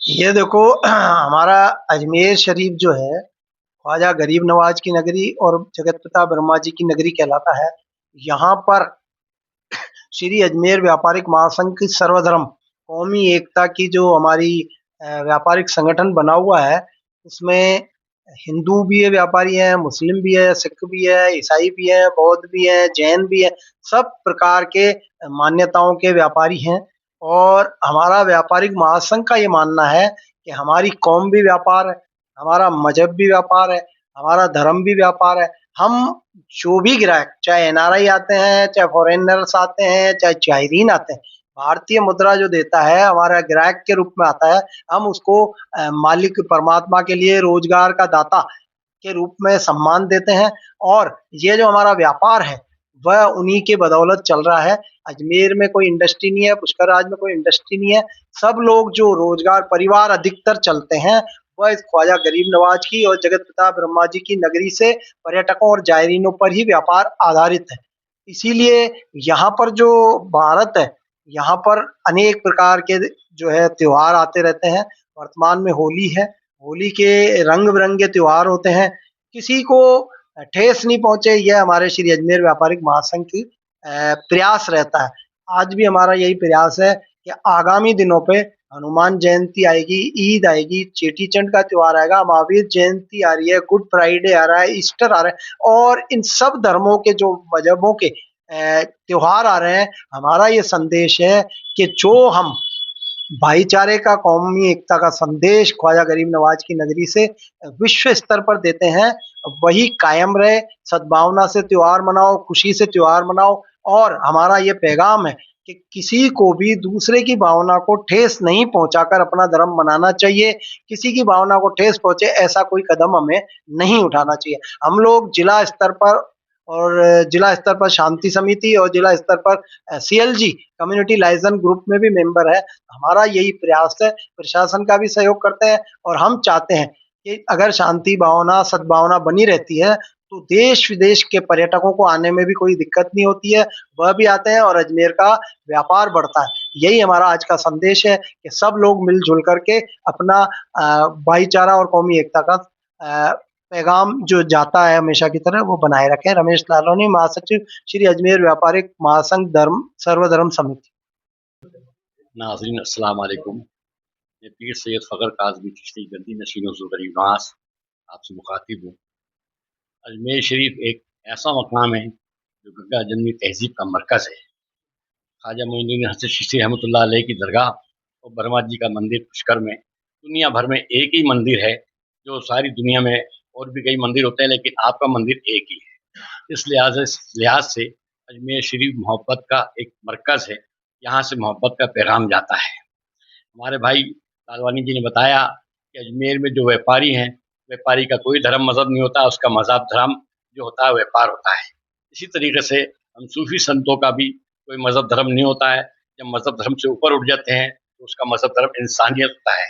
ये देखो हमारा अजमेर शरीफ जो है ख्वाजा गरीब नवाज की नगरी और जगत पिता ब्रह्मा जी की नगरी कहलाता है। यहाँ पर श्री अजमेर व्यापारिक महासंघ की सर्वधर्म कौमी एकता की जो हमारी व्यापारिक संगठन बना हुआ है, उसमें हिंदू भी है, व्यापारी हैं, मुस्लिम भी है, सिख भी है, ईसाई भी है, बौद्ध भी है, जैन भी है। सब प्रकार के मान्यताओं के व्यापारी हैं। और हमारा व्यापारिक महासंघ का ये मानना है कि हमारी कौम भी व्यापार है, हमारा मजहब भी व्यापार है, हमारा धर्म भी व्यापार है। हम जो भी ग्राहक, चाहे एनआरआई आते हैं, चाहे फॉरेनर्स आते हैं, चाहे जायरीन आते हैं, भारतीय मुद्रा जो देता है हमारा ग्राहक के रूप में आता है। हम उसको मालिक परमात्मा के लिए रोजगार का दाता के रूप में सम्मान देते हैं। और ये जो हमारा व्यापार है वह उन्हीं के बदौलत चल रहा है। अजमेर में कोई इंडस्ट्री नहीं है, पुष्कर राज में कोई इंडस्ट्री नहीं है। सब लोग जो रोजगार परिवार अधिकतर चलते हैं वह इस ख्वाजा गरीब नवाज की और जगत पिता ब्रह्मा जी की नगरी से पर्यटकों और जायरीनों पर ही व्यापार आधारित है। इसीलिए यहाँ पर जो भारत है, यहाँ पर अनेक प्रकार के जो है त्योहार आते रहते हैं। वर्तमान में होली है, होली के रंग बिरंगे त्योहार होते हैं। किसी को ठेस नहीं पहुंचे, यह हमारे श्री अजमेर व्यापारिक महासंघ की प्रयास रहता है। आज भी हमारा यही प्रयास है कि आगामी दिनों पे हनुमान जयंती आएगी, ईद आएगी, चेटी चंड का त्योहार आएगा, महावीर जयंती आ रही है, गुड फ्राइडे आ रहा है, ईस्टर आ रहा है, और इन सब धर्मों के जो मजहबों के त्योहार आ रहे हैं, हमारा ये संदेश है कि जो हम भाईचारे का, कौमी एकता का संदेश ख्वाजा गरीब नवाज की नगरी से विश्व स्तर पर देते हैं, वही कायम रहे। सद्भावना से त्योहार मनाओ, खुशी से त्योहार मनाओ। और हमारा ये पैगाम है कि किसी को भी दूसरे की भावना को ठेस नहीं पहुंचाकर अपना धर्म मनाना चाहिए। किसी की भावना को ठेस पहुंचे ऐसा कोई कदम हमें नहीं उठाना चाहिए। हम लोग जिला स्तर पर और जिला स्तर पर शांति समिति और जिला स्तर पर सीएलजी कम्युनिटी लाइजन ग्रुप में भी मेंबर है। हमारा यही प्रयास है, प्रशासन का भी सहयोग करते हैं और हम चाहते हैं कि अगर शांति भावना, सद्भावना बनी रहती है तो देश विदेश के पर्यटकों को आने में भी कोई दिक्कत नहीं होती है। वह भी आते हैं और अजमेर का व्यापार बढ़ता है। यही हमारा आज का संदेश है कि सब लोग मिलजुल करके अपना भाईचारा और कौमी एकता का पैगाम जो जाता है हमेशा की तरह वो बनाए रखें। रमेश लालवानी, महासचिव श्री अजमेर व्यापारिक महासंघ धर्म सर्वधर्म समिति। नाज़रीन अस्सलाम वालेकुम। मैं पीर सैयद फ़खर काज़मी चिश्ती गद्दी नशीन हुज़ूर गरीब नवाज़ आपसे मुखातिब हूँ। अजमेर शरीफ एक ऐसा मकाम है जो गंगा जमनी तहज़ीब का मरकज़ है। ख्वाजा मोइनुद्दीन हसन चिश्ती रहमतुल्लाह अलैह की दरगाह और ब्रह्मा जी का मंदिर पुष्कर में दुनिया भर में एक ही मंदिर है। जो सारी दुनिया में और भी कई मंदिर होते हैं लेकिन आपका मंदिर एक ही है। इस लिहाज से अजमेर शरीफ मोहब्बत का एक मरकज़ है। यहाँ से मोहब्बत का पैगाम जाता है। हमारे भाई लालवानी जी ने बताया कि अजमेर में जो व्यापारी हैं, व्यापारी का कोई धर्म मज़हब नहीं होता, उसका मज़हब धर्म जो होता है व्यापार होता है। इसी तरीके से हम सूफ़ी संतों का भी कोई मज़हब धर्म नहीं होता है। जब मज़हब धर्म से ऊपर उठ जाते हैं तो उसका मज़हब धर्म इंसानियत होता है।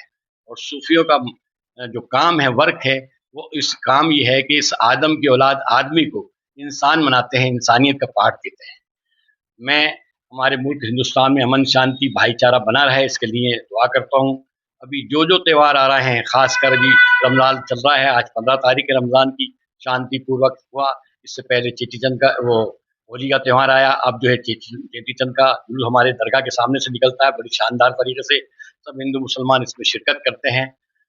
और सूफ़ियों का जो काम है, वर्क है, वो इस काम ये है कि इस आदम की औलाद आदमी को इंसान बनाते हैं, इंसानियत का पाठ देते हैं। मैं हमारे मुल्क हिंदुस्तान में अमन शांति भाईचारा बना रहे इसके लिए दुआ करता हूँ। अभी जो जो त्यौहार आ रहे हैं, खासकर अभी रमज़ान चल रहा है, आज 15 तारीख है रमज़ान की, शांतिपूर्वक हुआ। इससे पहले चेटी चंद का वो होली का त्यौहार आया। अब जो है चेटी चंद का जुलूस हमारे दरगाह के सामने से निकलता है बड़ी शानदार तरीके से। सब हिंदू मुसलमान इसमें शिरकत करते हैं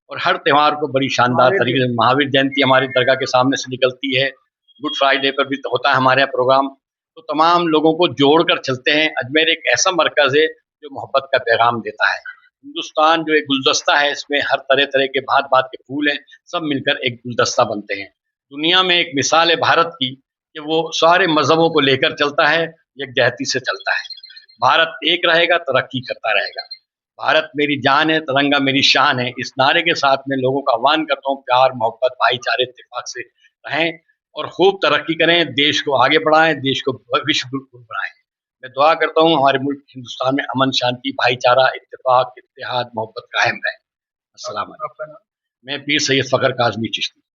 और हर त्यौहार को बड़ी शानदार तरीके से, महावीर जयंती हमारी दरगाह के सामने से निकलती है। गुड फ्राइडे पर भी तो होता है हमारे यहाँ प्रोग्राम। तो तमाम लोगों को जोड़कर चलते हैं। अजमेर एक ऐसा मरकज़ है जो मोहब्बत का पैगाम देता है। हिंदुस्तान जो एक गुलदस्ता है, इसमें हर तरह तरह के भांत भांत के फूल हैं, सब मिलकर एक गुलदस्ता बनते हैं। दुनिया में एक मिसाल है भारत की कि वो सारे मजहबों को लेकर चलता है, यकजहती से चलता है। भारत एक रहेगा, तरक्की करता रहेगा। भारत मेरी जान है, तिरंगा मेरी शान है, इस नारे के साथ मैं लोगों का आह्वान करता हूँ, प्यार मोहब्बत भाईचारे इत्तेफाक से रहें और खूब तरक्की करें, देश को आगे बढ़ाएं, देश को विश्व गुरु बनाएं। मैं दुआ करता हूँ हमारे मुल्क हिंदुस्तान में अमन शांति भाईचारा इत्तेफाक इत्तेहाद मोहब्बत कायम रहे। अस्सलाम वालेकुम। मैं पीर सैयद फ़खर काज़मी चिश्ती।